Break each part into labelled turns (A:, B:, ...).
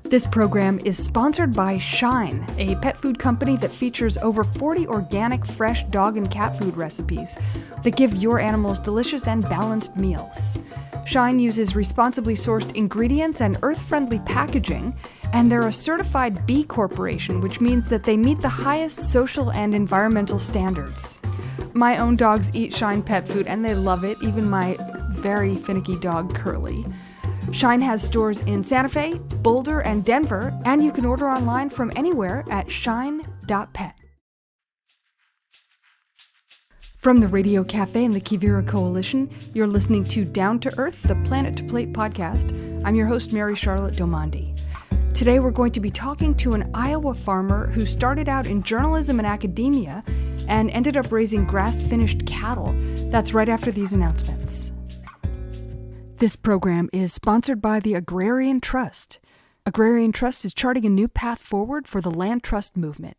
A: This program is sponsored by Shine, a pet food company that features over 40 organic, fresh dog and cat food recipes that give your animals delicious and balanced meals. Shine uses responsibly sourced ingredients and earth-friendly packaging, and they're a certified B Corporation, which means that they meet the highest social and environmental standards. My own dogs eat Shine pet food, and they love it, even my very finicky dog, Curly. Shine has stores in Santa Fe, Boulder, and Denver, and you can order online from anywhere at shine.pet. From the Radio Cafe and the Quivira Coalition, you're listening to Down to Earth, the Planet to Plate podcast. I'm your host, Mary Charlotte Domandi. Today we're going to be talking to an Iowa farmer who started out in journalism and academia and ended up raising grass-finished cattle. That's right after these announcements. This program is sponsored by the Agrarian Trust. Agrarian Trust is charting a new path forward for the land trust movement.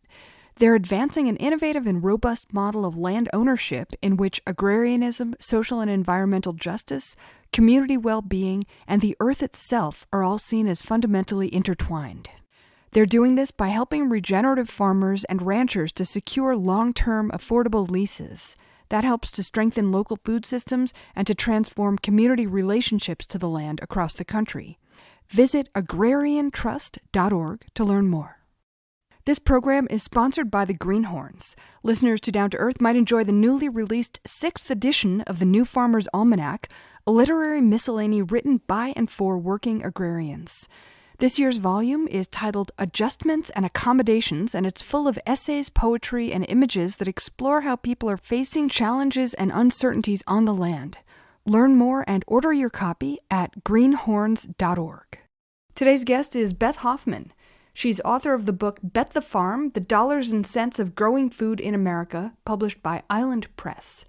A: They're advancing an innovative and robust model of land ownership in which agrarianism, social and environmental justice, community well-being, and the earth itself are all seen as fundamentally intertwined. They're doing this by helping regenerative farmers and ranchers to secure long-term, affordable leases. That helps to strengthen local food systems and to transform community relationships to the land across the country. Visit agrariantrust.org to learn more. This program is sponsored by the Greenhorns. Listeners to Down to Earth might enjoy the newly released 6th edition of the New Farmer's Almanac, a literary miscellany written by and for working agrarians. This year's volume is titled Adjustments and Accommodations, and it's full of essays, poetry, and images that explore how people are facing challenges and uncertainties on the land. Learn more and order your copy at greenhorns.org. Today's guest is Beth Hoffman. She's author of the book Bet the Farm, The Dollars and Cents of Growing Food in America, published by Island Press.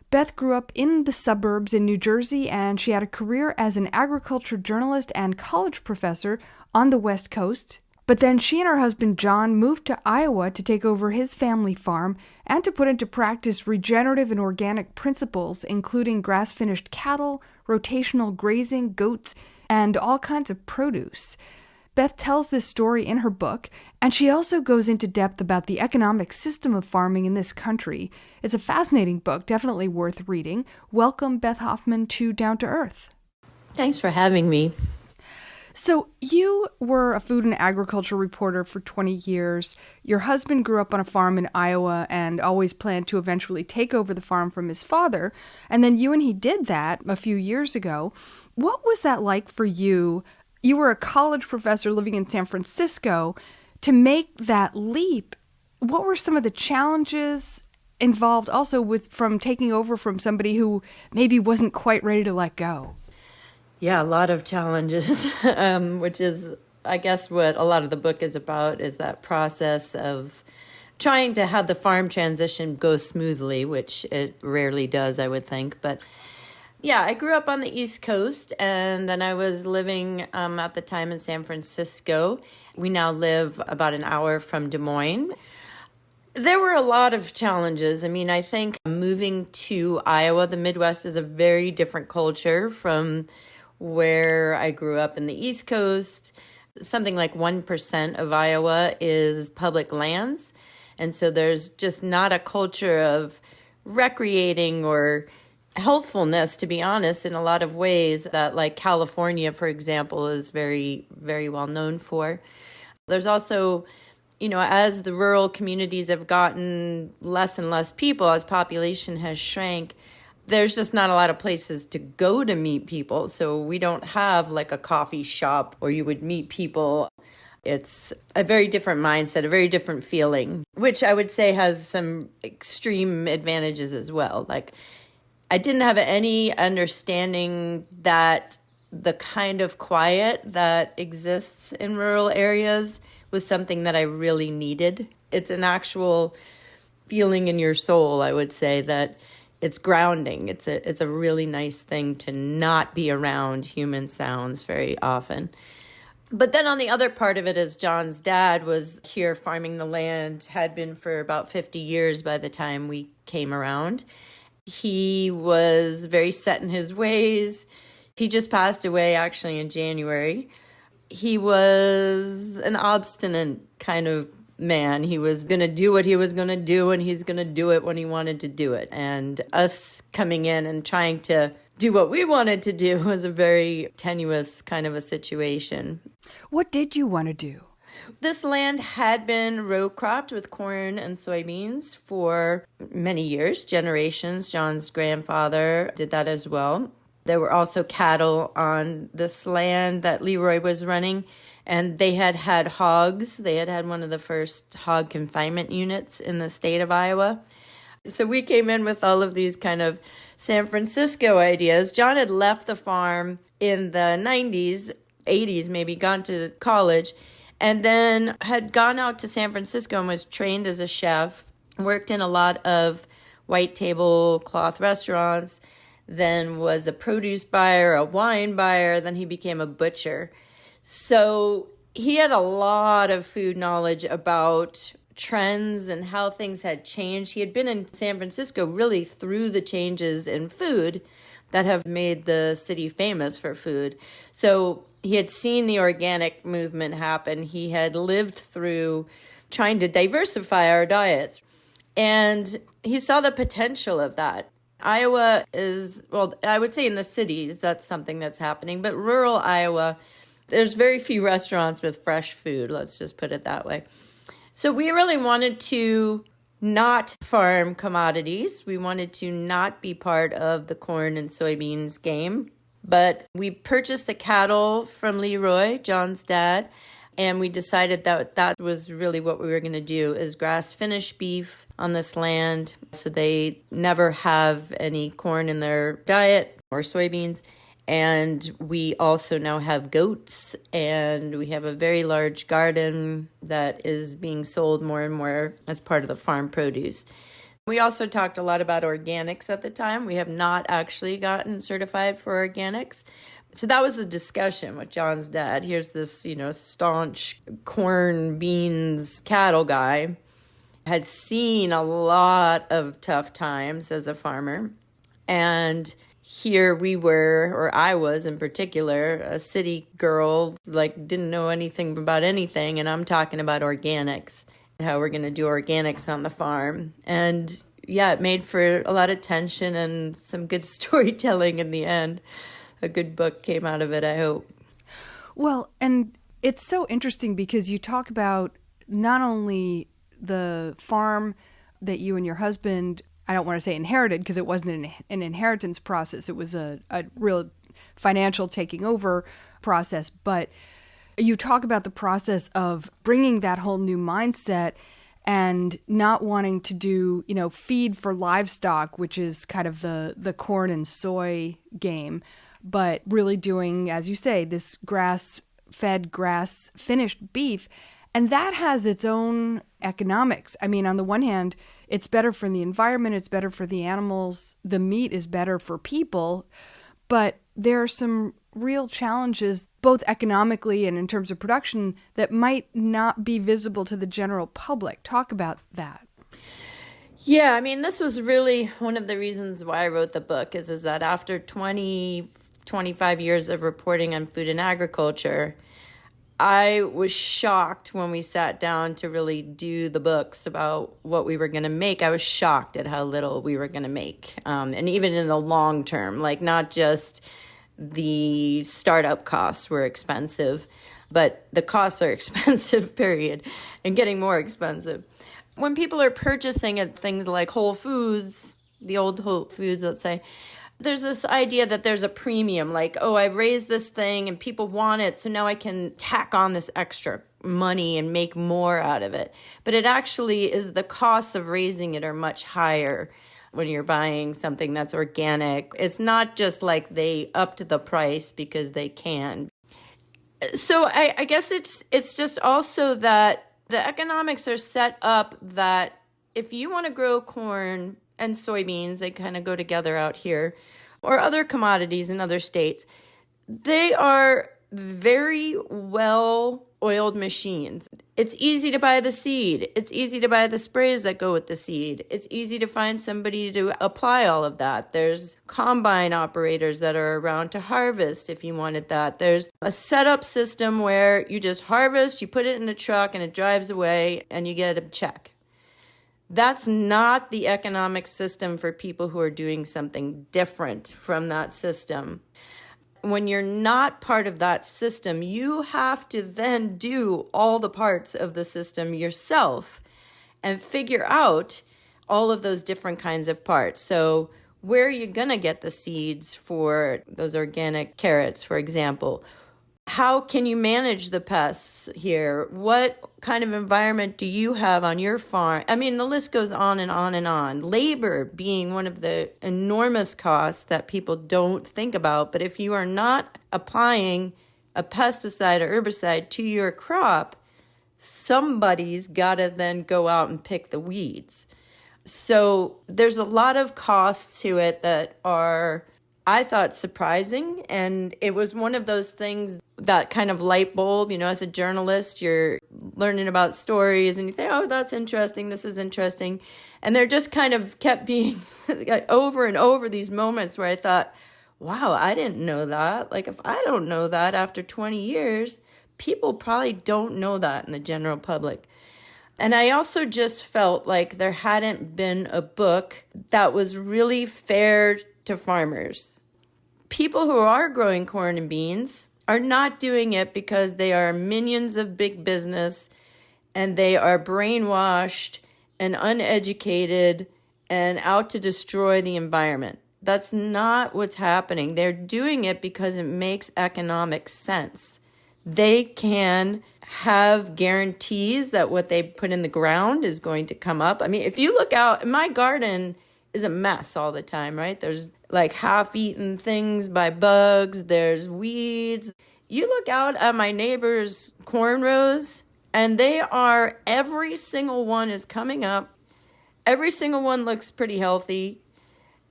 A: Beth grew up in the suburbs in New Jersey, and she had a career as an agriculture journalist and college professor on the West Coast. But then she and her husband John moved to Iowa to take over his family farm and to put into practice regenerative and organic principles, including grass-finished cattle, rotational grazing, goats, and all kinds of produce. Beth tells this story in her book, and she also goes into depth about the economic system of farming in this country. It's a fascinating book, definitely worth reading. Welcome, Beth Hoffman, to Down to Earth.
B: Thanks for having me.
A: So you were a food and agriculture reporter for 20 years. Your husband grew up on a farm in Iowa and always planned to eventually take over the farm from his father. And then you and he did that a few years ago. What was that like for you? You were a college professor living in San Francisco. To make that leap, what were some of the challenges involved also from taking over from somebody who maybe wasn't quite ready to let go?
B: Yeah, a lot of challenges, which is, I guess, what a lot of the book is about, is that process of trying to have the farm transition go smoothly, which it rarely does, I would think. But yeah, I grew up on the East Coast, and then I was living at the time in San Francisco. We now live about an hour from Des Moines. There were a lot of challenges. I mean, I think moving to Iowa, the Midwest, is a very different culture from where I grew up in the East Coast. Something like 1% of Iowa is public lands. And so there's just not a culture of recreating or healthfulness, to be honest, in a lot of ways that, like California, for example, is very, very well known for. There's also, as the rural communities have gotten less and less people, as population has shrank, there's just not a lot of places to go to meet people. So we don't have like a coffee shop where you would meet people. It's a very different mindset, a very different feeling, which I would say has some extreme advantages as well. Like, I didn't have any understanding that the kind of quiet that exists in rural areas was something that I really needed. It's an actual feeling in your soul, I would say, that it's grounding. It's a really nice thing to not be around human sounds very often. But then on the other part of it is John's dad was here farming the land, had been for about 50 years by the time we came around. He was very set in his ways. He just passed away actually in January. he was an obstinate kind of man. He was going to do what he was going to do, and he's going to do it when he wanted to do it. And us coming in and trying to do what we wanted to do was a very tenuous kind of a situation.
A: What did you want to do?
B: This land had been row cropped with corn and soybeans for many years, generations. John's grandfather did that as well. There were also cattle on this land that Leroy was running, and they had had hogs. They had had one of the first hog confinement units in the state of Iowa. So we came in with all of these kind of San Francisco ideas. John had left the farm in the 90s, 80s maybe, gone to college, and then had gone out to San Francisco and was trained as a chef, worked in a lot of white tablecloth restaurants, then was a produce buyer, a wine buyer, then he became a butcher. So he had a lot of food knowledge about trends and how things had changed. He had been in San Francisco really through the changes in food that have made the city famous for food. So he had seen the organic movement happen. He had lived through trying to diversify our diets. And he saw the potential of that. Iowa is, well, I would say in the cities, that's something that's happening. But rural Iowa, there's very few restaurants with fresh food. Let's just put it that way. So we really wanted to not farm commodities. We wanted to not be part of the corn and soybeans game. But we purchased the cattle from Leroy, John's dad, and we decided that that was really what we were going to do, is grass-finished beef on this land, so they never have any corn in their diet or soybeans. And we also now have goats, and we have a very large garden that is being sold more and more as part of the farm produce. We also talked a lot about organics at the time. We have not actually gotten certified for organics. So that was the discussion with John's dad. Here's this, staunch corn, beans, cattle guy. Had seen a lot of tough times as a farmer. And here we were, or I was in particular, a city girl, didn't know anything about anything. And I'm talking about organics, how we're going to do organics on the farm. And yeah, it made for a lot of tension and some good storytelling in the end. A good book came out of it, I hope.
A: Well, and it's so interesting because you talk about not only the farm that you and your husband, I don't want to say inherited because it wasn't an inheritance process. It was a real financial taking over process. But you talk about the process of bringing that whole new mindset and not wanting to do, feed for livestock, which is kind of the corn and soy game, but really doing, as you say, this grass-fed, grass-finished beef. And that has its own economics. I mean, on the one hand, it's better for the environment, it's better for the animals, the meat is better for people, but there are some real challenges, both economically and in terms of production, that might not be visible to the general public. Talk about that.
B: Yeah, I mean, this was really one of the reasons why I wrote the book, is that after 25 years of reporting on food and agriculture, I was shocked when we sat down to really do the books about what we were going to make. I was shocked at how little we were going to make. And even in the long term, not just the startup costs were expensive, but the costs are expensive, period, and getting more expensive. When people are purchasing at things like Whole Foods, the old Whole Foods, let's say, there's this idea that there's a premium, I raised this thing and people want it, so now I can tack on this extra money and make more out of it. But it actually is, the costs of raising it are much higher when you're buying something that's organic. It's not just they upped the price because they can. So I guess it's just also that the economics are set up that if you want to grow corn and soybeans, they kind of go together out here, or other commodities in other states, they are very well-oiled machines. It's easy to buy the seed. It's easy to buy the sprays that go with the seed. It's easy to find somebody to apply all of that. There's combine operators that are around to harvest if you wanted that. There's a setup system where you just harvest, you put it in a truck and it drives away and you get a check. That's not the economic system for people who are doing something different from that system. When you're not part of that system, you have to then do all the parts of the system yourself and figure out all of those different kinds of parts. So where are you going to get the seeds for those organic carrots, for example? How can you manage the pests here? What kind of environment do you have on your farm? I mean, the list goes on and on and on. Labor being one of the enormous costs that people don't think about. But if you are not applying a pesticide or herbicide to your crop, somebody's got to then go out and pick the weeds. So there's a lot of costs to it that are, I thought, surprising. And it was one of those things, that kind of light bulb, as a journalist, you're learning about stories and you think, oh, that's interesting. This is interesting. And there just kind of kept being over and over these moments where I thought, wow, I didn't know that. Like, if I don't know that after 20 years, people probably don't know that in the general public. And I also just felt like there hadn't been a book that was really fair to farmers. People who are growing corn and beans are not doing it because they are minions of big business and they are brainwashed and uneducated and out to destroy the environment. That's not what's happening. They're doing it because it makes economic sense. They can have guarantees that what they put in the ground is going to come up. I mean, if you look out, my garden is a mess all the time, right? There's like half-eaten things by bugs. There's weeds. You look out at my neighbor's corn rows, and every single one is coming up. Every single one looks pretty healthy.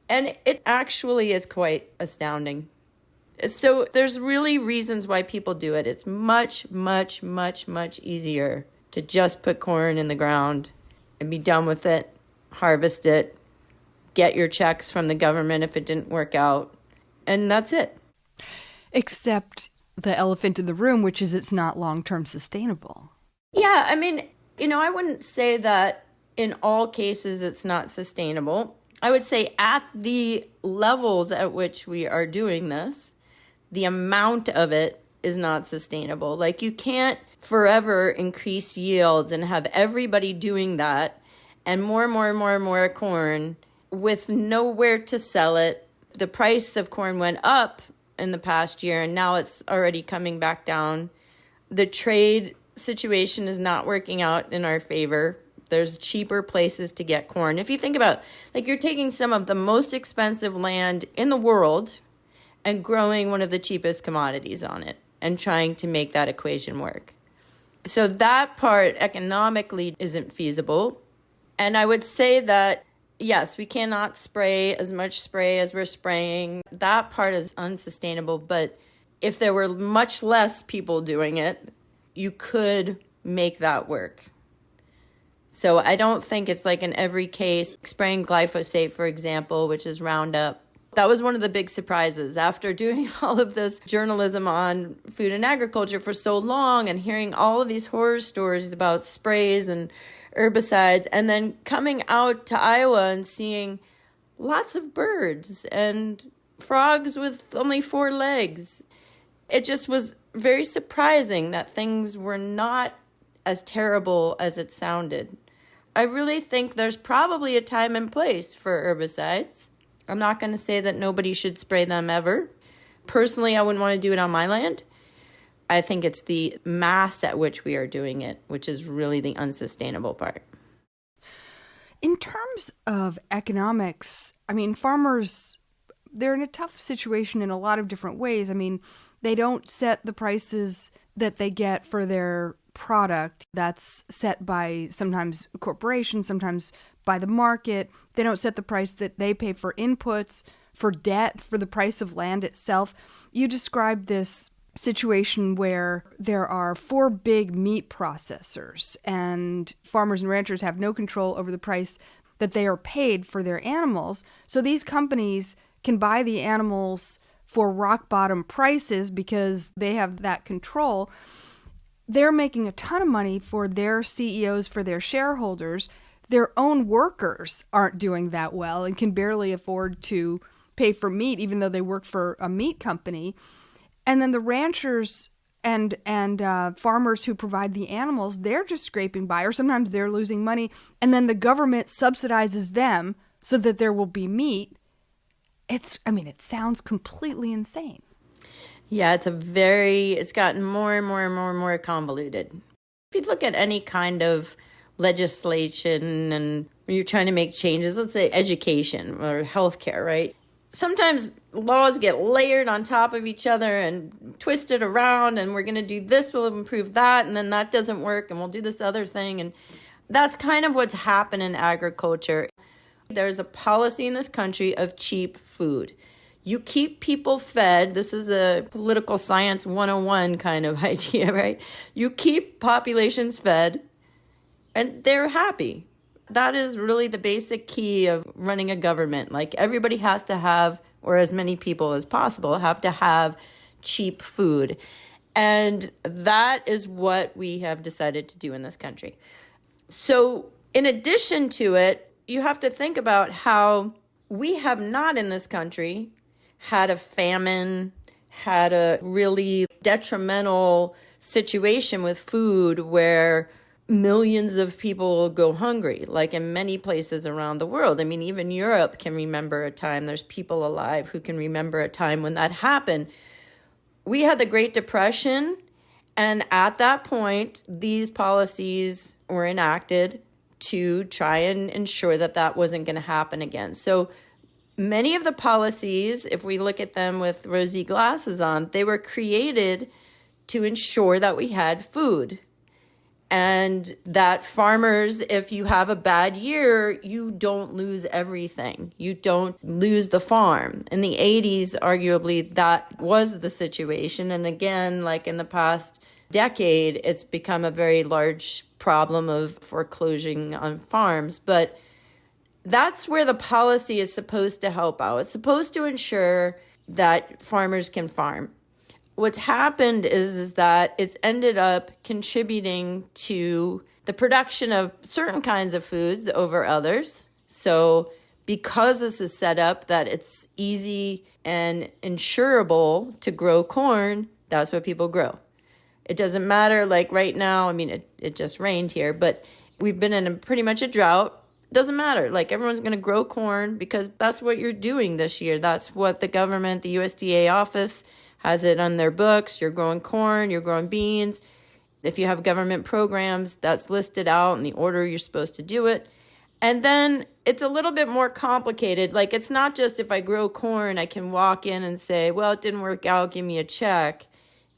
B: And it actually is quite astounding. So there's really reasons why people do it. It's much, much, much, much easier to just put corn in the ground and be done with it, harvest it, get your checks from the government if it didn't work out, and that's it.
A: Except the elephant in the room, which is it's not long-term sustainable.
B: Yeah, I mean, I wouldn't say that in all cases it's not sustainable. I would say at the levels at which we are doing this, the amount of it is not sustainable. Like, you can't forever increase yields and have everybody doing that and more and more and more and more corn with nowhere to sell it. The price of corn went up in the past year, and now it's already coming back down. The trade situation is not working out in our favor. There's cheaper places to get corn. If you think about, like, you're taking some of the most expensive land in the world and growing one of the cheapest commodities on it and trying to make that equation work. So that part economically isn't feasible. And I would say that, yes, we cannot spray as much spray as we're spraying. That part is unsustainable. But if there were much less people doing it, you could make that work. So I don't think it's like in every case, spraying glyphosate, for example, which is Roundup. That was one of the big surprises. After doing all of this journalism on food and agriculture for so long and hearing all of these horror stories about sprays and herbicides, and then coming out to Iowa and seeing lots of birds and frogs with only 4 legs, it just was very surprising that things were not as terrible as it sounded. I really think there's probably a time and place for herbicides. I'm not going to say that nobody should spray them ever. Personally, I wouldn't want to do it on my land. I think it's the mass at which we are doing it, which is really the unsustainable part.
A: In terms of economics, I mean, farmers, they're in a tough situation in a lot of different ways. I mean, they don't set the prices that they get for their product. That's set by sometimes corporations, sometimes by the market. They don't set the price that they pay for inputs, for debt, for the price of land itself. You described this situation where there are 4 big meat processors and farmers and ranchers have no control over the price that they are paid for their animals. So these companies can buy the animals for rock bottom prices because they have that control. They're making a ton of money for their CEOs, for their shareholders. Their own workers aren't doing that well and can barely afford to pay for meat, even though they work for a meat company. And then the ranchers and farmers who provide the animals, they're just scraping by, or sometimes they're losing money. And then the government subsidizes them so that there will be meat. It sounds completely insane.
B: Yeah, it's gotten more and more and more and more convoluted. If you look at any kind of legislation and you're trying to make changes, let's say education or healthcare, right? Sometimes laws get layered on top of each other and twisted around, and we're going to do this, we'll improve that, and then that doesn't work, and we'll do this other thing. And that's kind of what's happened in agriculture. There's a policy in this country of cheap food. You keep people fed. This is a political science 101 kind of idea, right? You keep populations fed, and they're happy. That is really the basic key of running a government. Like, everybody has to have, or as many people as possible, have to have cheap food. And that is what we have decided to do in this country. So in addition to it, you have to think about how we have not in this country had a famine, had a really detrimental situation with food where millions of people go hungry, like in many places around the world. I mean, even Europe can remember a time, there's people alive who can remember a time when that happened. We had the Great Depression, and at that point, these policies were enacted to try and ensure that that wasn't going to happen again. So many of the policies, if we look at them with rosy glasses on, they were created to ensure that we had food. And that farmers, if you have a bad year, you don't lose everything. You don't lose the farm. In the 80s, arguably, that was the situation. And again, like in the past decade, it's become a very large problem of foreclosing on farms. But that's where the policy is supposed to help out. It's supposed to ensure that farmers can farm. What's happened is that it's ended up contributing to the production of certain kinds of foods over others. So because this is set up that it's easy and insurable to grow corn, that's what people grow. It doesn't matter, like right now, I mean, it just rained here, but we've been in pretty much a drought. It doesn't matter. Like, everyone's going to grow corn because that's what you're doing this year. That's what the government, the USDA office has it on their books. You're growing corn, you're growing beans. If you have government programs, that's listed out in the order you're supposed to do it. And then it's a little bit more complicated. Like, it's not just if I grow corn, I can walk in and say, well, it didn't work out, give me a check.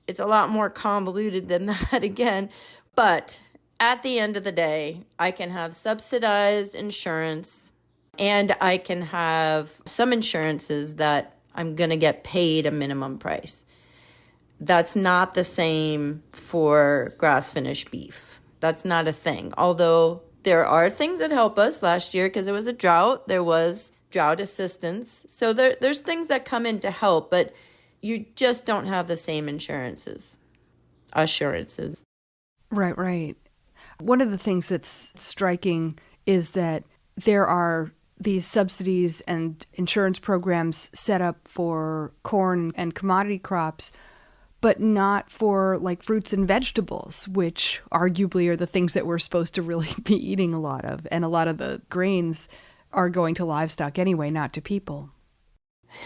B: It's a lot more convoluted than that again. But at the end of the day, I can have subsidized insurance, and I can have some insurances that I'm going to get paid a minimum price. That's not the same for grass-finished beef. That's not a thing. Although there are things that help us. Last year, because it was a drought, there was drought assistance. So there's things that come in to help, but you just don't have the same assurances.
A: Right. One of the things that's striking is that there are these subsidies and insurance programs set up for corn and commodity crops, but not for like fruits and vegetables, which arguably are the things that we're supposed to really be eating a lot of. And a lot of the grains are going to livestock anyway, not to people.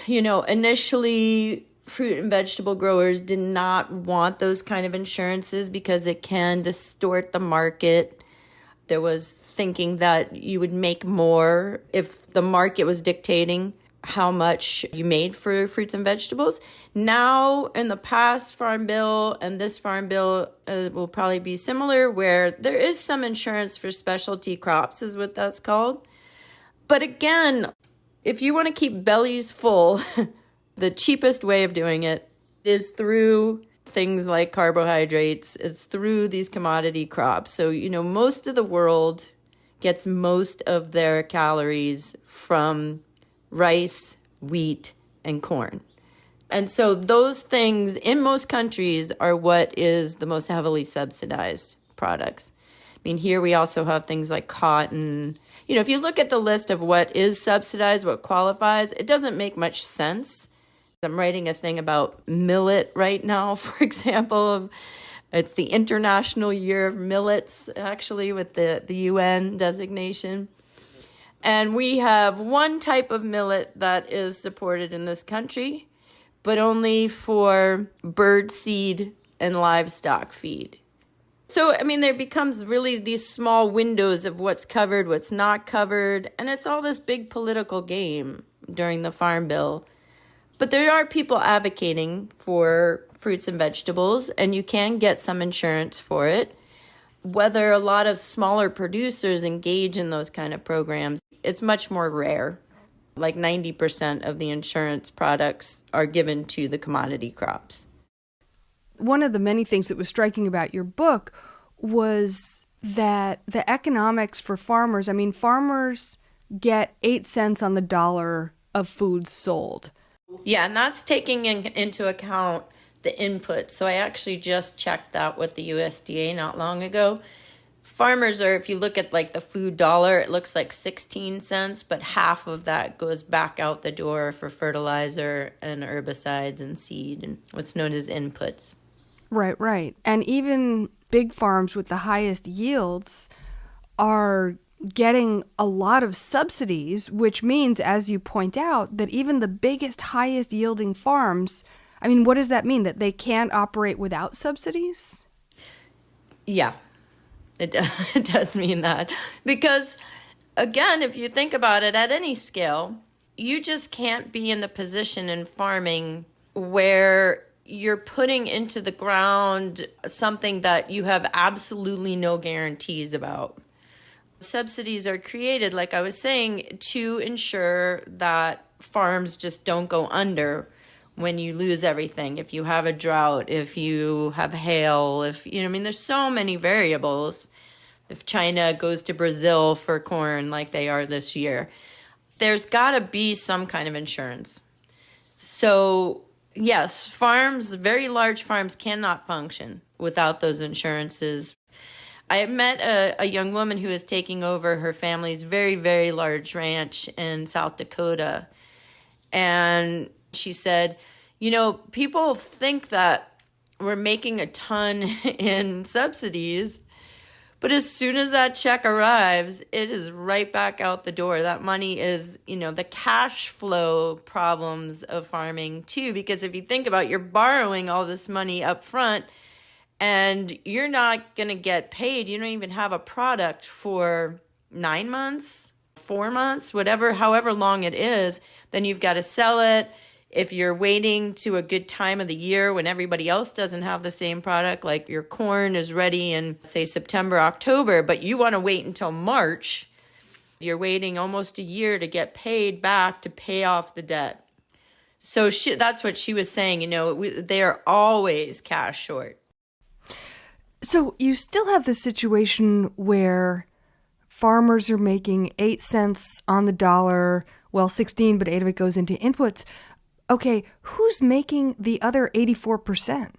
B: You know, initially, fruit and vegetable growers did not want those kind of insurances because it can distort the market. There was thinking that you would make more if the market was dictating how much you made for fruits and vegetables. Now, in the past Farm Bill and this Farm Bill will probably be similar, where there is some insurance for specialty crops, is what that's called. But again, if you want to keep bellies full, the cheapest way of doing it is through things like carbohydrates, it's through these commodity crops. So, most of the world gets most of their calories from rice, wheat, and corn. And so those things in most countries are what is the most heavily subsidized products. I mean, here we also have things like cotton. If you look at the list of what is subsidized, what qualifies, it doesn't make much sense. I'm writing a thing about millet right now, for example. It's the International Year of Millets, actually, with the UN designation. And we have one type of millet that is supported in this country, but only for bird seed and livestock feed. So, there becomes really these small windows of what's covered, what's not covered, and it's all this big political game during the Farm Bill. But there are people advocating for fruits and vegetables, and you can get some insurance for it. Whether a lot of smaller producers engage in those kind of programs, it's much more rare. Like 90% of the insurance products are given to the commodity crops.
A: One of the many things that was striking about your book was that the economics for farmers, farmers get 8 cents on the dollar of food sold.
B: Yeah, and that's taking into account the inputs. So I actually just checked that with the USDA not long ago. Farmers are, if you look at like the food dollar, it looks like 16 cents, but half of that goes back out the door for fertilizer and herbicides and seed and what's known as inputs.
A: Right. And even big farms with the highest yields are getting a lot of subsidies, which means, as you point out, that even the biggest, highest yielding farms, what does that mean? That they can't operate without subsidies?
B: Yeah, it does mean that. Because, again, if you think about it at any scale, you just can't be in the position in farming where you're putting into the ground something that you have absolutely no guarantees about. Subsidies are created, like I was saying, to ensure that farms just don't go under when you lose everything. If you have a drought, if you have hail, there's so many variables. If China goes to Brazil for corn like they are this year, there's got to be some kind of insurance. So yes, farms, very large farms cannot function without those insurances. I met a young woman who is taking over her family's very, very large ranch in South Dakota. And she said, people think that we're making a ton in subsidies, but as soon as that check arrives, it is right back out the door. That money is, the cash flow problems of farming too, because if you think about it, you're borrowing all this money up front, and you're not going to get paid. You don't even have a product for 9 months, 4 months, however long it is. Then you've got to sell it. If you're waiting to a good time of the year when everybody else doesn't have the same product, like your corn is ready in, say, September, October, but you want to wait until March, you're waiting almost a year to get paid back to pay off the debt. So that's what she was saying. They are always cash short.
A: So you still have this situation where farmers are making 8 cents on the dollar, 16, but 8 of it goes into inputs. Okay, who's making the other 84%?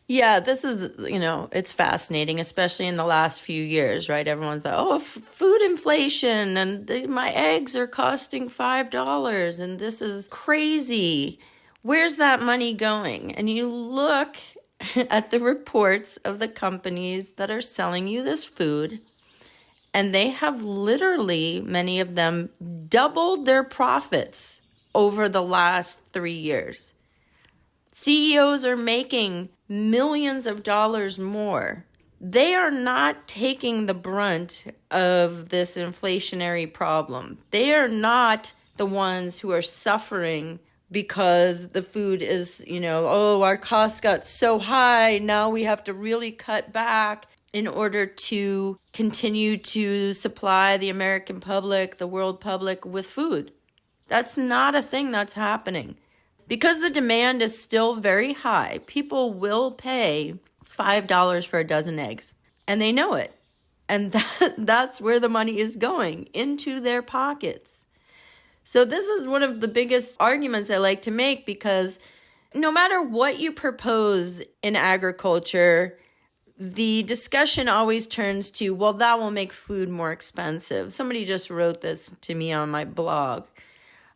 B: Yeah, this is, it's fascinating, especially in the last few years, right? Everyone's like, food inflation, and my eggs are costing $5, and this is crazy. Where's that money going? And you look at the reports of the companies that are selling you this food, and they have literally, many of them, doubled their profits over the last 3 years. CEOs are making millions of dollars more. They are not taking the brunt of this inflationary problem. They are not the ones who are suffering because the food is, our costs got so high, now we have to really cut back in order to continue to supply the American public, the world public with food. That's not a thing that's happening. because the demand is still very high, people will pay $5 for a dozen eggs, and they know it. And that's where the money is going, into their pockets. So this is one of the biggest arguments I like to make, because no matter what you propose in agriculture, the discussion always turns to, well, that will make food more expensive. Somebody just wrote this to me on my blog,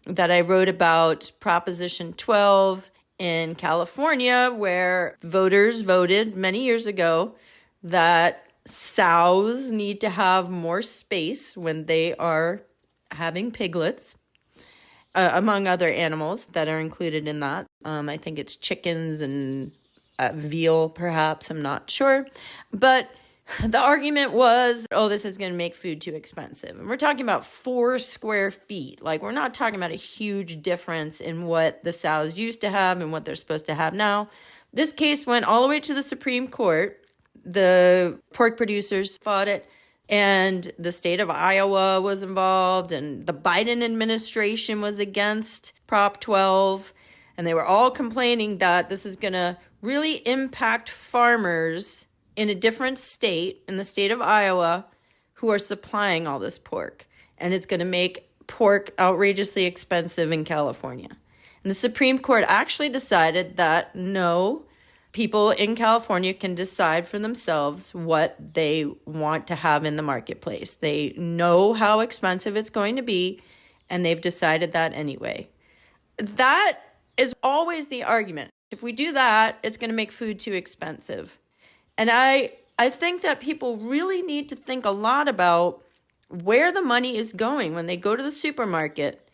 B: that I wrote about Proposition 12 in California, where voters voted many years ago that sows need to have more space when they are having piglets, among other animals that are included in that. I think it's chickens and veal, perhaps. I'm not sure. But the argument was, oh, this is going to make food too expensive. And we're talking about 4 square feet. Like, we're not talking about a huge difference in what the sows used to have and what they're supposed to have now. This case went all the way to the Supreme Court. The pork producers fought it, and the state of Iowa was involved, and the Biden administration was against Prop 12, and they were all complaining that this is going to really impact farmers in a different state, in the state of Iowa, who are supplying all this pork. And it's going to make pork outrageously expensive in California. And the Supreme Court actually decided that no, people in California can decide for themselves what they want to have in the marketplace. They know how expensive it's going to be, and they've decided that anyway. That is always the argument. If we do that, it's going to make food too expensive. And I think that people really need to think a lot about where the money is going when they go to the supermarket.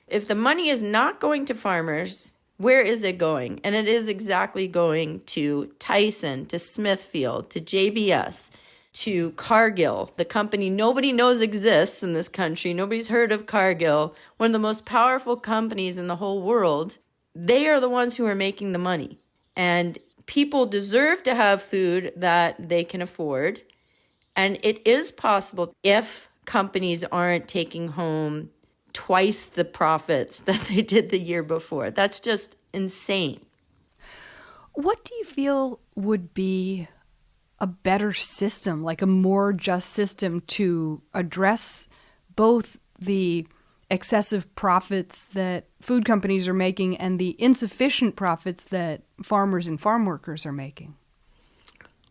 B: If the money is not going to farmers, where is it going? And it is exactly going to Tyson, to Smithfield, to JBS, to Cargill, the company nobody knows exists in this country. Nobody's heard of Cargill, one of the most powerful companies in the whole world. They are the ones who are making the money. And people deserve to have food that they can afford. And it is possible, if companies aren't taking home twice the profits that they did the year before. That's just insane.
A: What do you feel would be a better system, like a more just system to address both the excessive profits that food companies are making and the insufficient profits that farmers and farm workers are making?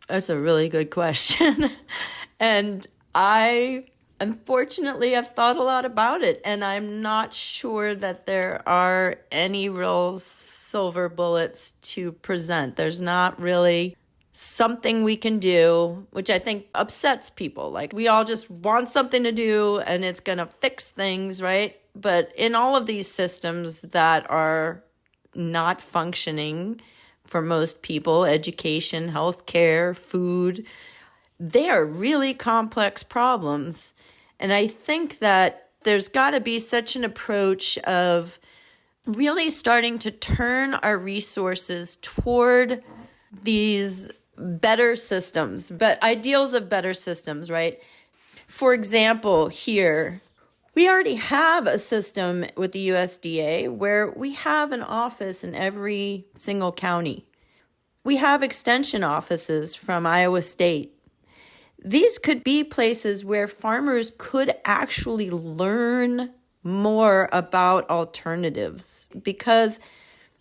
B: That's a really good question. And I, unfortunately, have thought a lot about it, and I'm not sure that there are any real silver bullets to present. There's not really something we can do, which I think upsets people. Like, we all just want something to do and it's going to fix things, right? But in all of these systems that are not functioning for most people, education, healthcare, food, they are really complex problems. And I think that there's got to be such an approach of really starting to turn our resources toward these better systems, but ideals of better systems, right? For example, here, we already have a system with the USDA where we have an office in every single county. We have extension offices from Iowa State. These could be places where farmers could actually learn more about alternatives. Because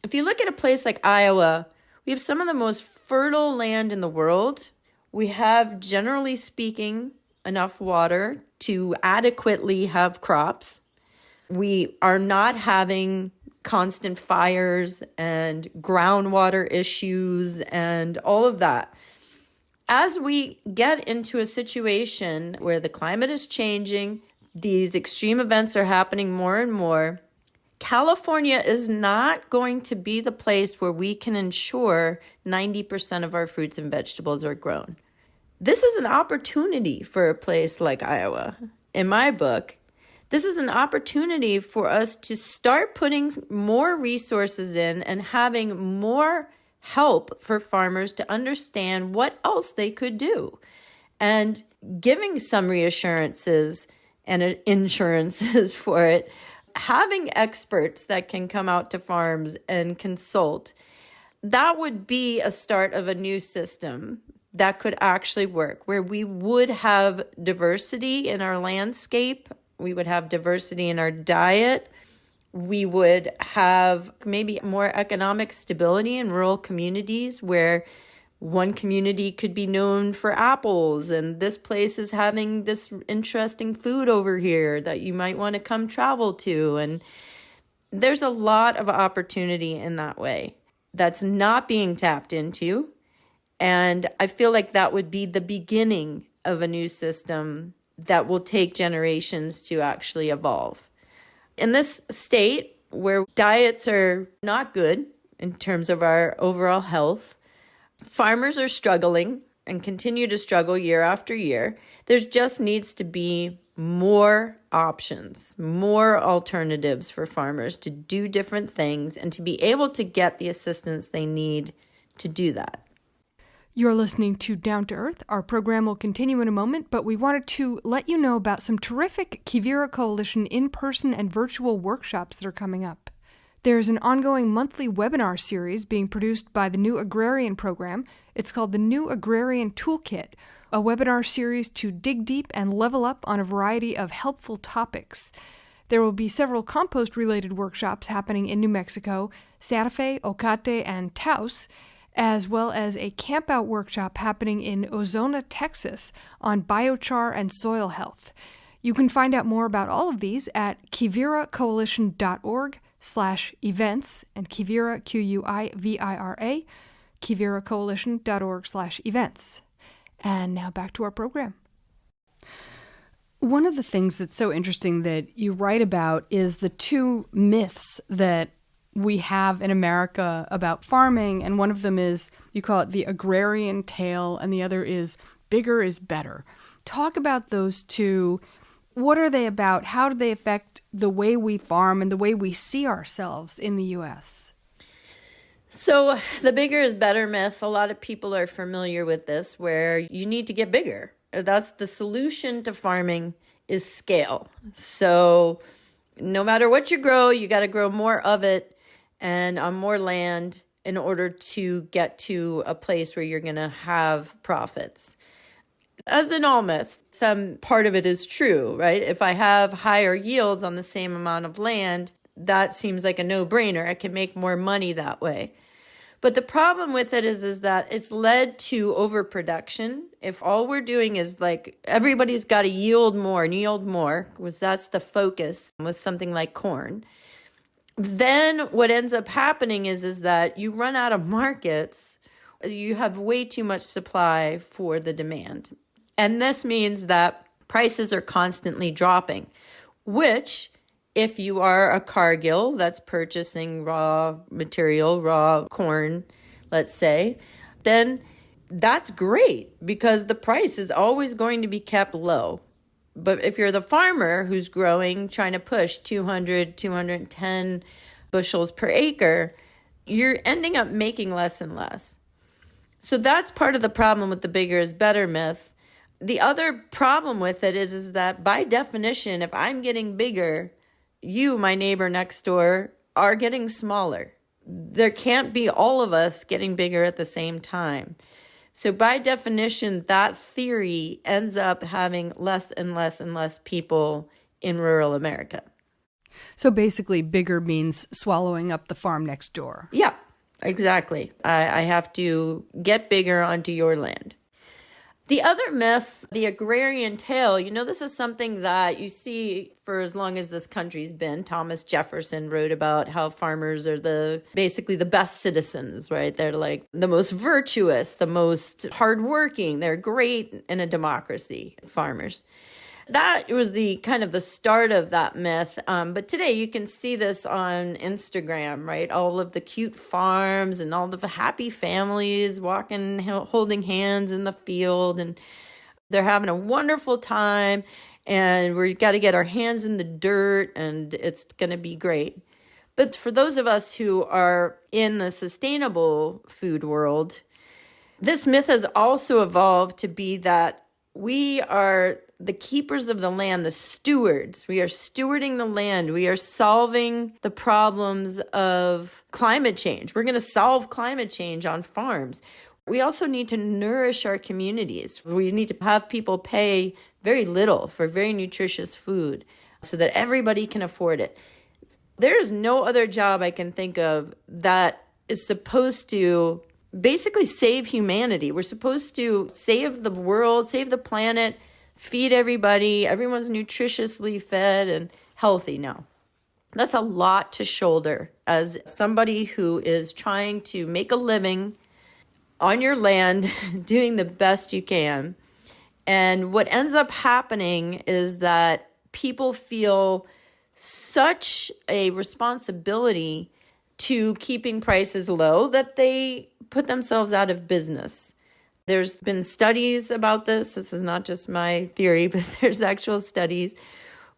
B: if you look at a place like Iowa, we have some of the most fertile land in the world. We have, generally speaking, enough water to adequately have crops. We are not having constant fires and groundwater issues and all of that. As we get into a situation where the climate is changing, these extreme events are happening more and more, California is not going to be the place where we can ensure 90% of our fruits and vegetables are grown. This is an opportunity for a place like Iowa. In my book, this is an opportunity for us to start putting more resources in and having more help for farmers to understand what else they could do, and giving some reassurances and insurances for it Having experts that can come out to farms and consult, that would be a start of a new system that could actually work, where we would have diversity in our landscape, we would have diversity in our diet, we would have maybe more economic stability in rural communities where one community could be known for apples and this place is having this interesting food over here that you might want to come travel to. And there's a lot of opportunity in that way that's not being tapped into. And I feel like that would be the beginning of a new system that will take generations to actually evolve. In this state where diets are not good in terms of our overall health, farmers are struggling and continue to struggle year after year. There just needs to be more options, more alternatives for farmers to do different things and to be able to get the assistance they need to do that.
A: You're listening to Down to Earth. Our program will continue in a moment, but we wanted to let you know about some terrific Quivira Coalition in-person and virtual workshops that are coming up. There's an ongoing monthly webinar series being produced by the New Agrarian Program. It's called the New Agrarian Toolkit, a webinar series to dig deep and level up on a variety of helpful topics. There will be several compost-related workshops happening in New Mexico, Santa Fe, Ocate, and Taos, as well as a camp-out workshop happening in Ozona, Texas, on biochar and soil health. You can find out more about all of these at quiviracoalition.org/events, and Quivira, Quivira, quiviracoalition.org/events. And now back to our program. One of the things that's so interesting that you write about is the two myths that we have in America about farming, and one of them is, you call it the agrarian tale, and the other is bigger is better. Talk about those two. What are they about? How do they affect the way we farm and the way we see ourselves in the U.S.?
B: So the bigger is better myth, a lot of people are familiar with this, where you need to get bigger. That's the solution to farming, is scale. So no matter what you grow, you got to grow more of it and on more land in order to get to a place where you're going to have profits. As in all myths, some part of it is true, right? If I have higher yields on the same amount of land, that seems like a no-brainer. I can make more money that way. But the problem with it is that it's led to overproduction. If all we're doing is like everybody's got to yield more, because that's the focus with something like corn, then what ends up happening is that you run out of markets. You have way too much supply for the demand. And this means that prices are constantly dropping, which, if you are a Cargill that's purchasing raw material, raw corn, let's say, then that's great because the price is always going to be kept low. But if you're the farmer who's growing, trying to push 200, 210 bushels per acre, you're ending up making less and less. So that's part of the problem with the bigger is better myth. The other problem with it is that by definition, if I'm getting bigger, you, my neighbor next door, are getting smaller. There can't be all of us getting bigger at the same time. So by definition, that theory ends up having less and less and less people in rural America.
A: So basically, bigger means swallowing up the farm next door.
B: Yeah, exactly. I have to get bigger onto your land. The other myth, the agrarian tale, this is something that you see for as long as this country's been. Thomas Jefferson wrote about how farmers are basically the best citizens, right? They're like the most virtuous, the most hardworking. They're great in a democracy, farmers. That was the kind of the start of that myth. But today you can see this on Instagram, right? All of the cute farms and all of the happy families walking, holding hands in the field, and they're having a wonderful time. And we've got to get our hands in the dirt, and it's going to be great. But for those of us who are in the sustainable food world, this myth has also evolved to be that we are the keepers of the land, the stewards. We are stewarding the land. We are solving the problems of climate change. We're going to solve climate change on farms. We also need to nourish our communities. We need to have people pay very little for very nutritious food so that everybody can afford it. There is no other job I can think of that is supposed to basically save humanity. We're supposed to save the world, save the planet, feed everybody. Everyone's nutritiously fed and healthy now. That's a lot to shoulder as somebody who is trying to make a living on your land, doing the best you can. And what ends up happening is that people feel such a responsibility to keeping prices low that they put themselves out of business. There's been studies about this. This is not just my theory, but there's actual studies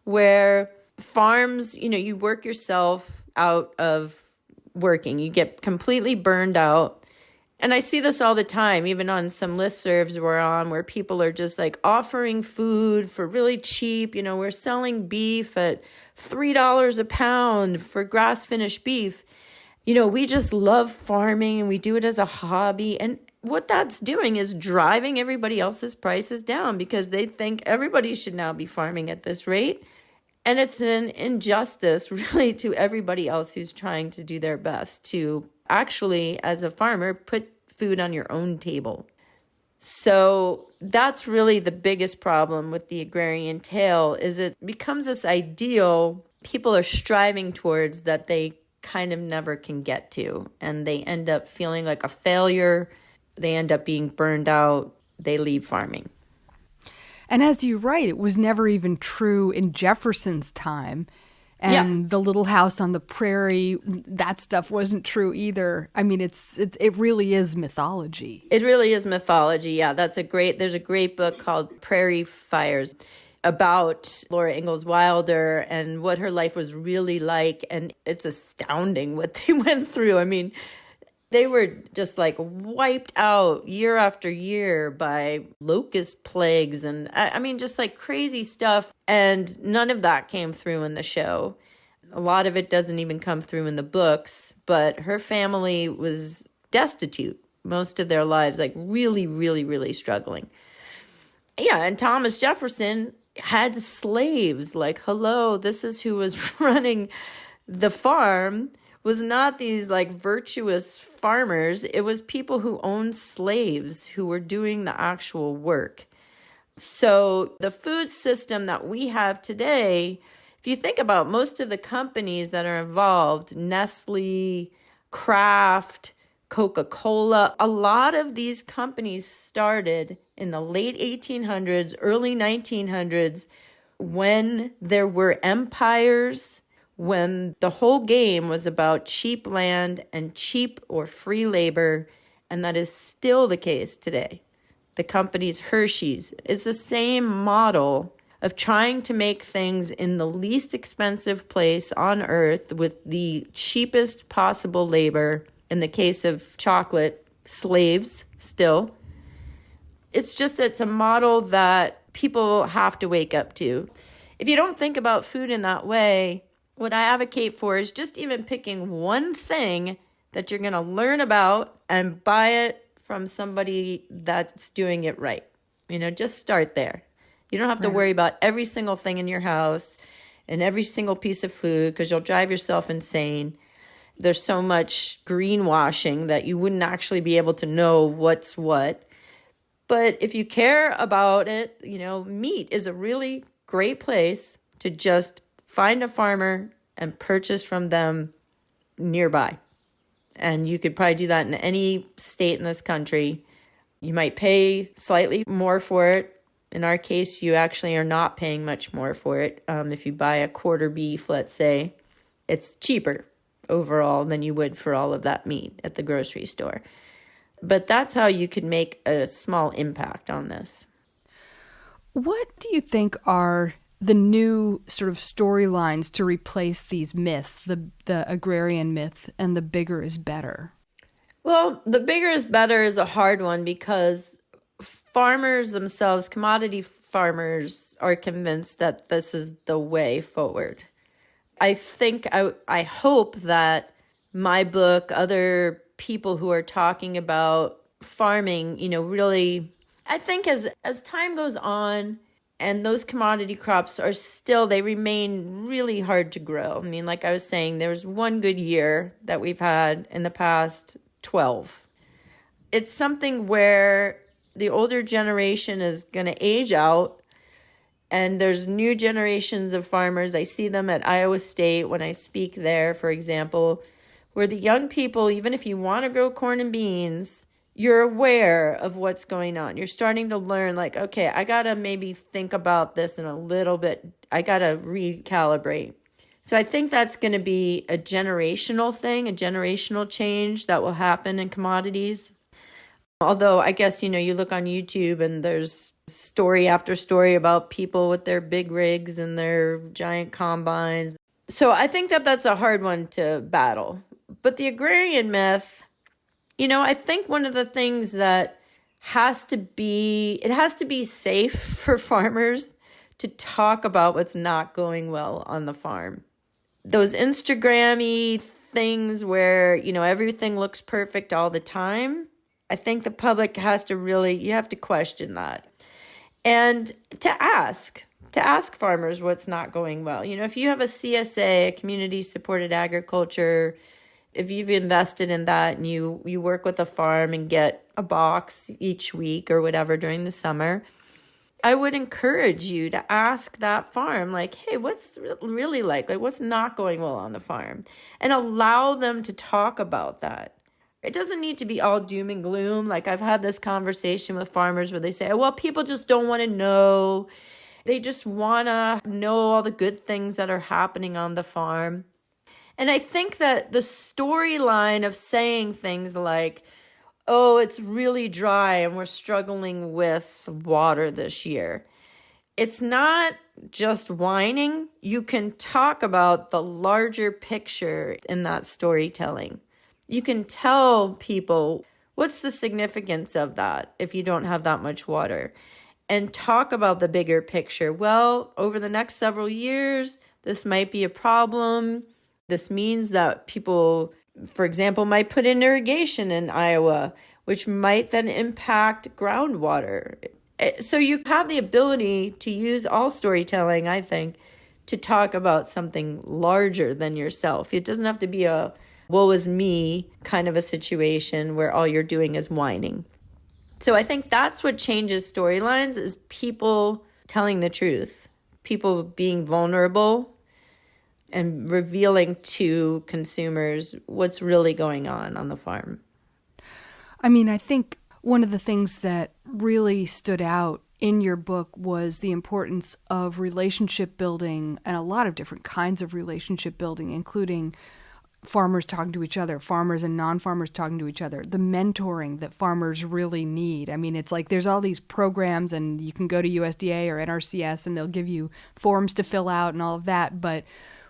B: where farms, you work yourself out of working. You get completely burned out. And I see this all the time, even on some listservs we're on, where people are just like offering food for really cheap. We're selling beef at $3 a pound for grass-finished beef. We just love farming and we do it as a hobby. And what that's doing is driving everybody else's prices down because they think everybody should now be farming at this rate. And it's an injustice really to everybody else who's trying to do their best to actually, as a farmer, put food on your own table. So that's really the biggest problem with the agrarian tale is it becomes this ideal people are striving towards that they kind of never can get to. And they end up feeling like a failure. They end up being burned out. They leave farming.
A: And as you write, it was never even true in Jefferson's time. And the little house on the prairie, that stuff wasn't true either. I mean, it really is mythology.
B: It really is mythology. Yeah, there's a great book called Prairie Fires about Laura Ingalls Wilder and what her life was really like. And it's astounding what they went through. I mean, they were just like wiped out year after year by locust plagues and I mean, just like crazy stuff. And none of that came through in the show. A lot of it doesn't even come through in the books, but her family was destitute most of their lives, like really, really, really struggling. Yeah, and Thomas Jefferson had slaves. Like, hello, this is who was running the farm. Was not these like virtuous farmers. It was people who owned slaves who were doing the actual work. So the food system that we have today, if you think about most of the companies that are involved, Nestle, Kraft, Coca-Cola, a lot of these companies started in the late 1800s, early 1900s, when there were empires, when the whole game was about cheap land and cheap or free labor, and that is still the case today. The company's Hershey's. It's the same model of trying to make things in the least expensive place on earth with the cheapest possible labor. In the case of chocolate, slaves still. It's a model that people have to wake up to. If you don't think about food in that way, what I advocate for is just even picking one thing that you're going to learn about and buy it from somebody that's doing it right. Just start there. You don't have to worry about every single thing in your house and every single piece of food because you'll drive yourself insane. There's so much greenwashing that you wouldn't actually be able to know what's what. But if you care about it, meat is a really great place to just find a farmer and purchase from them nearby. And you could probably do that in any state in this country. You might pay slightly more for it. In our case, you actually are not paying much more for it. If you buy a quarter beef, let's say, it's cheaper overall than you would for all of that meat at the grocery store. But that's how you could make a small impact on this.
A: What do you think are the new sort of storylines to replace these myths, the agrarian myth and the bigger is better?
B: Well, the bigger is better is a hard one because farmers themselves, commodity farmers, are convinced that this is the way forward. I hope that my book, other people who are talking about farming, really, I think as time goes on and those commodity crops they remain really hard to grow. I mean, like I was saying, there's one good year that we've had in the past 12. It's something where the older generation is going to age out, and there's new generations of farmers. I see them at Iowa State when I speak there, for example, where the young people, even if you want to grow corn and beans, you're aware of what's going on. You're starting to learn, like, okay, I got to maybe think about this in a little bit. I got to recalibrate. So I think that's going to be a generational thing, a generational change that will happen in commodities. Although I guess, you look on YouTube and there's story after story about people with their big rigs and their giant combines. So I think that that's a hard one to battle. But the agrarian myth, I think one of the things that has to be safe for farmers to talk about what's not going well on the farm. Those Instagram-y things where, everything looks perfect all the time, I think the public you have to question that. And to ask farmers what's not going well. If you have a CSA, a community supported agriculture, if you've invested in that and you work with a farm and get a box each week or whatever during the summer, I would encourage you to ask that farm, like, hey, what's really like what's not going well on the farm? And allow them to talk about that. It doesn't need to be all doom and gloom. Like, I've had this conversation with farmers where they say, well, people just don't want to know. They just want to know all the good things that are happening on the farm. And I think that the storyline of saying things like, oh, it's really dry and we're struggling with water this year, it's not just whining. You can talk about the larger picture in that storytelling. You can tell people what's the significance of that if you don't have that much water, and talk about the bigger picture. Well, over the next several years, this might be a problem. This means that people, for example, might put in irrigation in Iowa, which might then impact groundwater. So you have the ability to use all storytelling, I think, to talk about something larger than yourself. It doesn't have to be a woe is me kind of a situation where all you're doing is whining. So I think that's what changes storylines, is people telling the truth, people being vulnerable and revealing to consumers what's really going on the farm.
A: I mean, I think one of the things that really stood out in your book was the importance of relationship building, and a lot of different kinds of relationship building, including farmers talking to each other, farmers and non-farmers talking to each other, the mentoring that farmers really need. I mean, it's like there's all these programs, and you can go to USDA or NRCS and they'll give you forms to fill out and all of that. But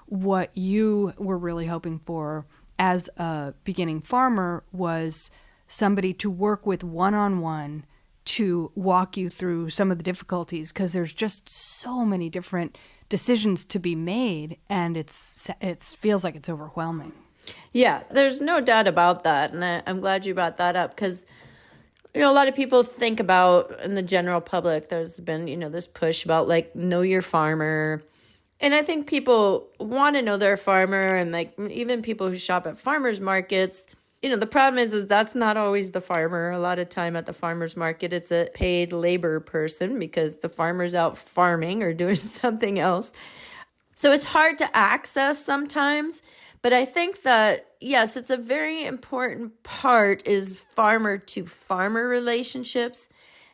A: what you were really hoping for as a beginning farmer was somebody to work with one-on-one to walk you through some of the difficulties, because there's just so many different decisions to be made, and it feels like it's overwhelming.
B: Yeah, there's no doubt about that, and I'm glad you brought that up, because a lot of people think about, in the general public, there's been this push about know your farmer, and I think people want to know their farmer, and even people who shop at farmers markets. The problem is that's not always the farmer. A lot of time at the farmer's market, it's a paid labor person because the farmer's out farming or doing something else. So it's hard to access sometimes. But I think that, yes, it's a very important part is farmer to farmer relationships.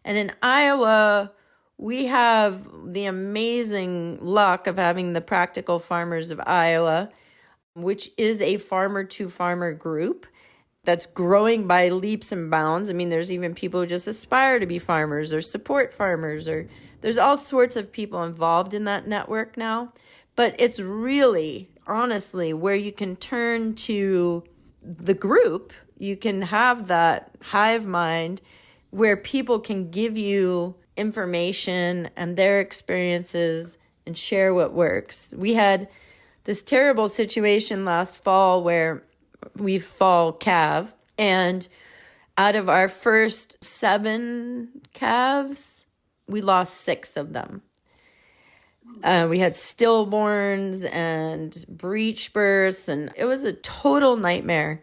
B: And in Iowa, we have the amazing luck of having the Practical Farmers of Iowa, which is a farmer to farmer group that's growing by leaps and bounds. I mean, there's even people who just aspire to be farmers or support farmers, or there's all sorts of people involved in that network now. But it's really, honestly, where you can turn to the group. You can have that hive mind where people can give you information and their experiences and share what works. We had this terrible situation last fall where we fall calve, and out of our first 7 calves, we lost 6 of them. We had stillborns and breech births, and it was a total nightmare.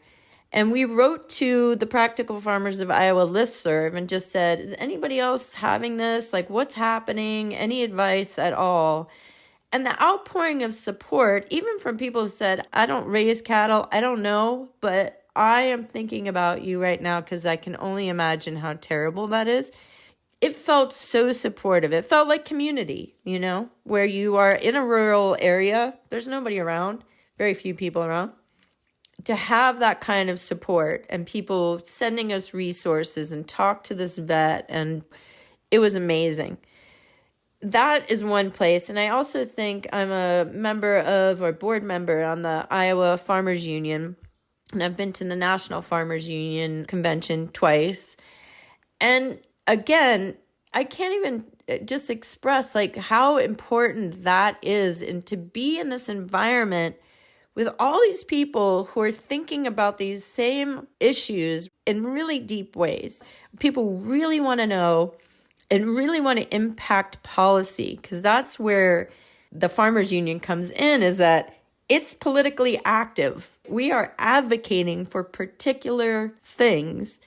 B: And we wrote to the Practical Farmers of Iowa listserv and just said, is anybody else having this? Like, what's happening? Any advice at all? And the outpouring of support, even from people who said, I don't raise cattle, I don't know, but I am thinking about you right now because I can only imagine how terrible that is. It felt so supportive. It felt like community, where you are in a rural area. There's nobody around, very few people around. To have that kind of support and people sending us resources and talk to this vet, and it was amazing. That is one place. And I also think I'm a member of, or board member on the Iowa Farmers Union. And I've been to the National Farmers Union convention twice. And again, I can't even just express like how important that is, and to be in this environment with all these people who are thinking about these same issues in really deep ways. People really want to know and really want to impact policy, because that's where the Farmers Union comes in, is that it's politically active. We are advocating for particular things,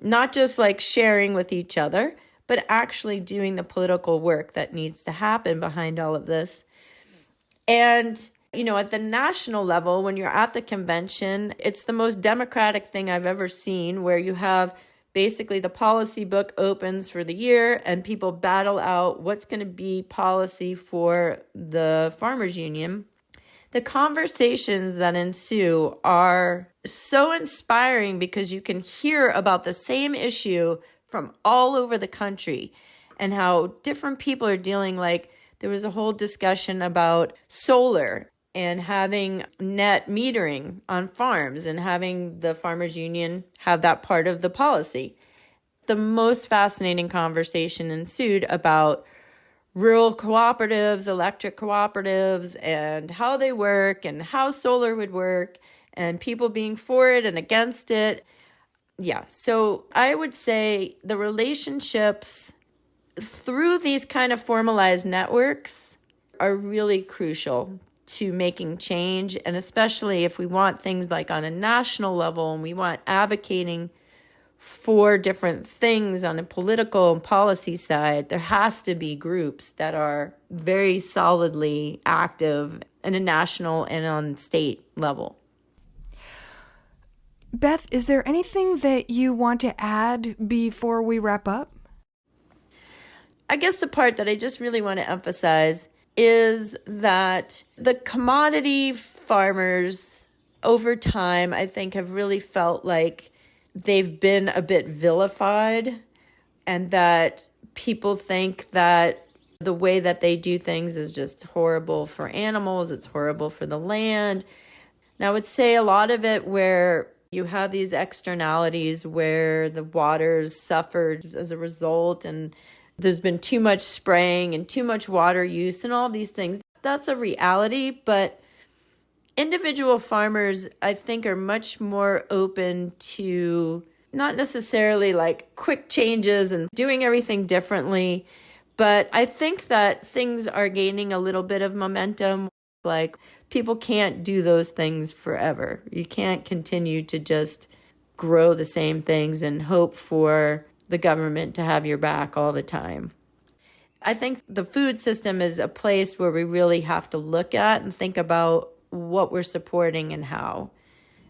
B: not just like sharing with each other, but actually doing the political work that needs to happen behind all of this. And at the national level, when you're at the convention, it's the most democratic thing I've ever seen, where you have basically the policy book opens for the year and people battle out what's going to be policy for the Farmers Union. The conversations that ensue are so inspiring because you can hear about the same issue from all over the country and how different people are dealing. Like, there was a whole discussion about solar and having net metering on farms and having the Farmers Union have that part of the policy. The most fascinating conversation ensued about rural cooperatives, electric cooperatives, and how they work and how solar would work, and people being for it and against it. Yeah, so I would say the relationships through these kind of formalized networks are really crucial to making change. And especially if we want things like on a national level and we want advocating for different things on a political and policy side, there has to be groups that are very solidly active in a national and on state level.
A: Beth, is there anything that you want to add before we wrap up?
B: I guess the part that I just really want to emphasize is that the commodity farmers over time, I think, have really felt like they've been a bit vilified, and that people think that the way that they do things is just horrible for animals, it's horrible for the land. Now, I would say a lot of it where you have these externalities where the waters suffered as a result, and there's been too much spraying and too much water use and all these things. That's a reality, but individual farmers, I think, are much more open to not necessarily like quick changes and doing everything differently, but I think that things are gaining a little bit of momentum. Like, people can't do those things forever. You can't continue to just grow the same things and hope for the government to have your back all the time. I think the food system is a place where we really have to look at and think about what we're supporting and how,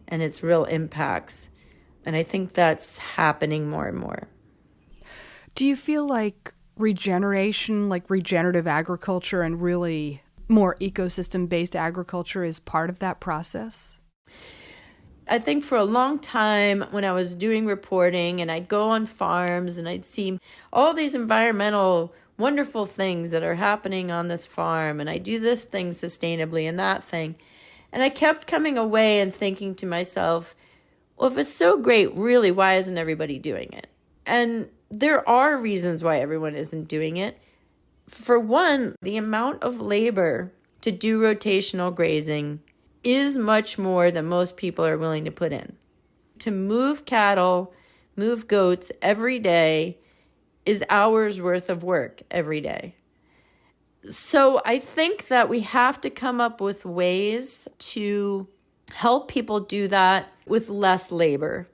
B: and its real impacts. And I think that's happening more and more.
A: Do you feel like regeneration, like regenerative agriculture and really more ecosystem-based agriculture is part of that process?
B: I think for a long time when I was doing reporting and I'd go on farms and I'd see all these environmental wonderful things that are happening on this farm, and I do this thing sustainably and that thing. And I kept coming away and thinking to myself, well, if it's so great, really, why isn't everybody doing it? And there are reasons why everyone isn't doing it. For one, the amount of labor to do rotational grazing is much more than most people are willing to put in. To move cattle, move goats every day is hours worth of work every day. So I think that we have to come up with ways to help people do that with less labor.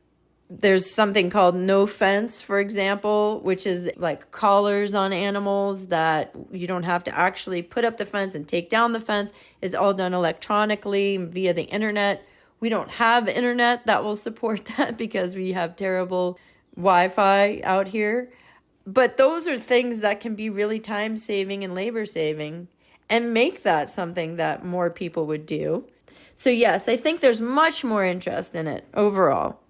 B: There's something called no fence, for example, which is like collars on animals that you don't have to actually put up the fence and take down the fence. It's all done electronically via the internet. We don't have internet that will support that because we have terrible Wi-Fi out here. But those are things that can be really time-saving and labor-saving and make that something that more people would do. So yes, I think there's much more interest in it overall.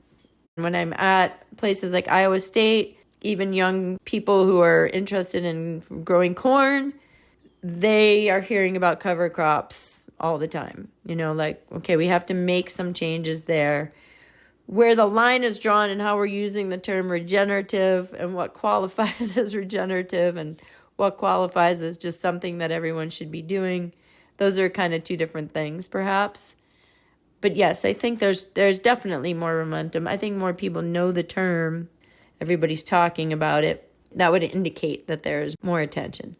B: When I'm at places like Iowa State, even young people who are interested in growing corn, they are hearing about cover crops all the time. Like, okay, we have to make some changes there. Where the line is drawn and how we're using the term regenerative and what qualifies as regenerative and what qualifies as just something that everyone should be doing, those are kind of two different things, perhaps. But yes, I think there's definitely more momentum. I think more people know the term. Everybody's talking about it. That would indicate that there's more attention.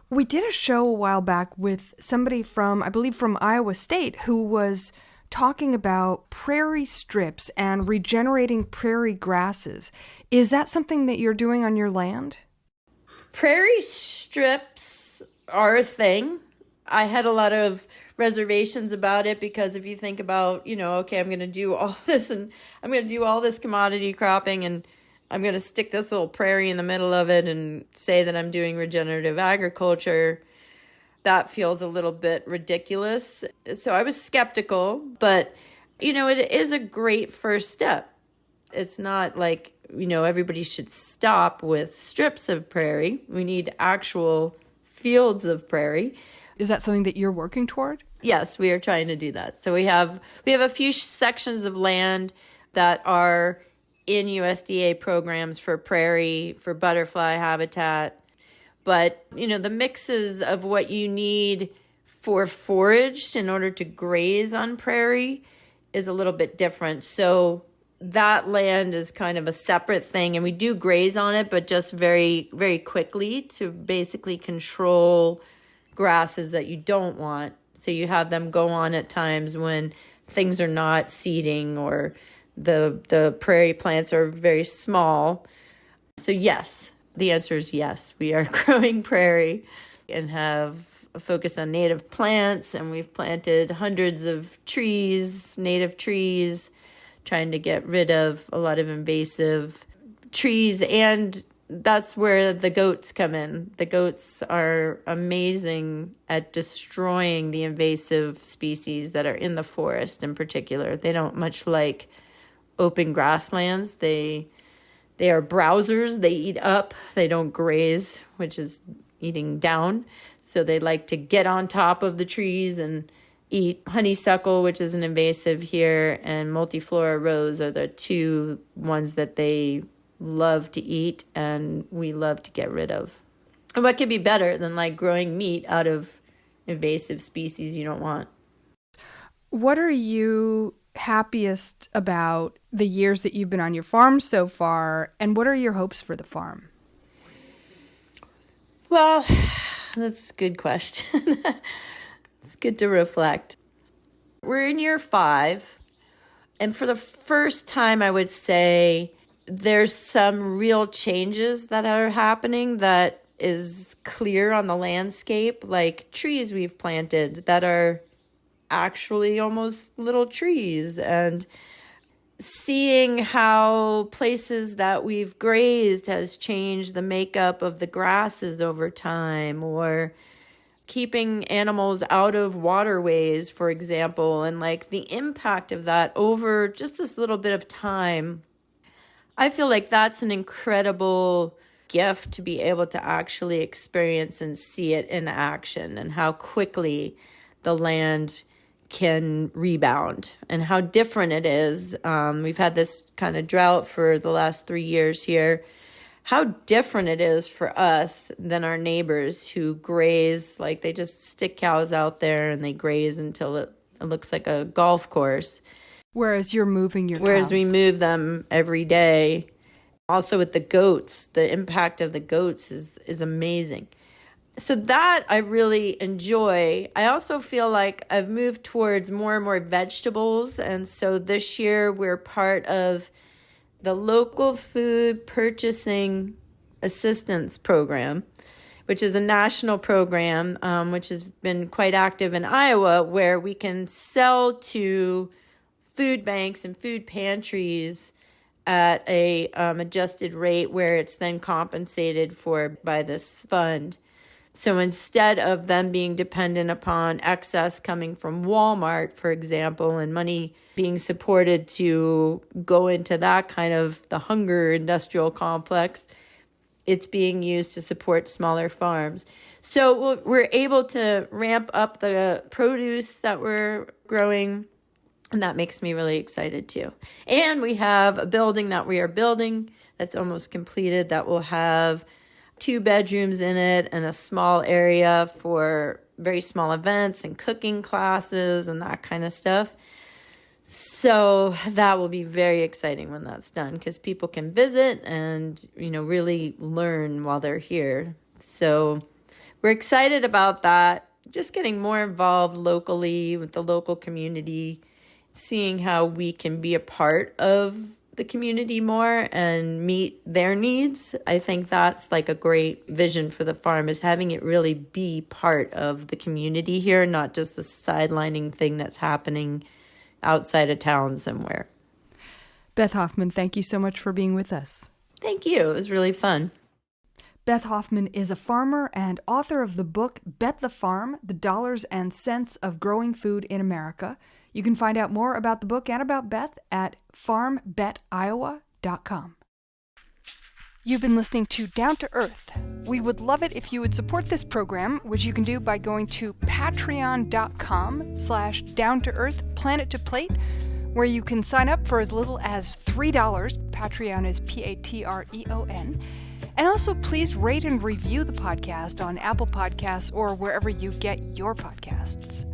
A: We did a show a while back with somebody from, I believe, from Iowa State who was talking about prairie strips and regenerating prairie grasses. Is that something that you're doing on your land?
B: Prairie strips are a thing. I had a lot of reservations about it because if you think about, okay, I'm going to do all this and I'm going to do all this commodity cropping and I'm going to stick this little prairie in the middle of it and say that I'm doing regenerative agriculture, that feels a little bit ridiculous. So I was skeptical, but, it is a great first step. It's not like, everybody should stop with strips of prairie. We need actual fields of prairie.
A: Is that something that you're working toward?
B: Yes, we are trying to do that. So we have a few sections of land that are in USDA programs for prairie, for butterfly habitat. But, the mixes of what you need for forage in order to graze on prairie is a little bit different. So that land is kind of a separate thing. And we do graze on it, but just very, very quickly to basically control grasses that you don't want. So you have them go on at times when things are not seeding or the prairie plants are very small. So yes, the answer is yes. We are growing prairie and have a focus on native plants, and we've planted hundreds of trees, native trees, trying to get rid of a lot of invasive trees. And that's where the goats come in. The goats are amazing at destroying the invasive species that are in the forest in particular. They don't much like open grasslands. They are browsers. They eat up. They don't graze, which is eating down. So they like to get on top of the trees and eat honeysuckle, which is an invasive here, and multiflora rose are the two ones that they love to eat and we love to get rid of. And what could be better than like growing meat out of invasive species you don't want?
A: What are you happiest about the years that you've been on your farm so far, and what are your hopes for the farm?
B: Well, that's a good question. It's good to reflect. We're in year 5, and for the first time, I would say there's some real changes that are happening that is clear on the landscape, like trees we've planted that are actually almost little trees, and seeing how places that we've grazed has changed the makeup of the grasses over time, or keeping animals out of waterways, for example, and like the impact of that over just this little bit of time. I feel like that's an incredible gift to be able to actually experience and see it in action, and how quickly the land can rebound and how different it is. We've had this kind of drought for the last 3 years here. How different it is for us than our neighbors who graze, like they just stick cows out there and they graze until it looks like a golf course.
A: Whereas you're moving your
B: Whereas
A: cows.
B: we move them every day. Also with the goats, the impact of the goats is amazing. So that I really enjoy. I also feel like I've moved towards more and more vegetables. And so this year we're part of the local food purchasing assistance program, which is a national program, which has been quite active in Iowa, where we can sell to food banks and food pantries at a adjusted rate where it's then compensated for by this fund. So instead of them being dependent upon excess coming from Walmart, for example, and money being supported to go into that kind of the hunger industrial complex, it's being used to support smaller farms. So we're able to ramp up the produce that we're growing, and that makes me really excited too. And we have a building that we are building that's almost completed that will have 2 bedrooms in it and a small area for very small events and cooking classes and that kind of stuff. So that will be very exciting when that's done because people can visit and, really learn while they're here. So we're excited about that. Just getting more involved locally with the local community, seeing how we can be a part of the community more and meet their needs. I think that's like a great vision for the farm, is having it really be part of the community here, not just the sidelining thing that's happening outside of town somewhere.
A: Beth Hoffman, thank you so much for being with us.
B: Thank you. It was really fun.
A: Beth Hoffman is a farmer and author of the book Bet the Farm, The Dollars and Cents of Growing Food in America. You can find out more about the book and about Beth at farmbetiowa.com. You've been listening to Down to Earth. We would love it if you would support this program, which you can do by going to patreon.com/down-to-earth planet to plate, where you can sign up for as little as $3. Patreon is Patreon. And also please rate and review the podcast on Apple Podcasts or wherever you get your podcasts.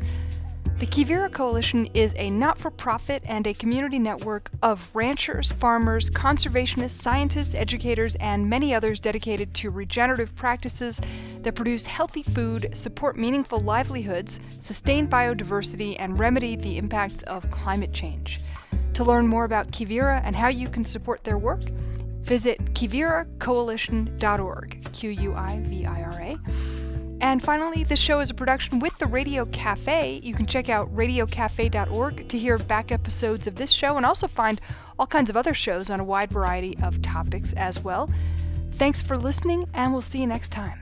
A: The Quivira Coalition is a not-for-profit and a community network of ranchers, farmers, conservationists, scientists, educators, and many others dedicated to regenerative practices that produce healthy food, support meaningful livelihoods, sustain biodiversity, and remedy the impacts of climate change. To learn more about Quivira and how you can support their work, visit quiviracoalition.org, Quivira. And finally, this show is a production with the Radio Cafe. You can check out radiocafe.org to hear back episodes of this show and also find all kinds of other shows on a wide variety of topics as well. Thanks for listening, and we'll see you next time.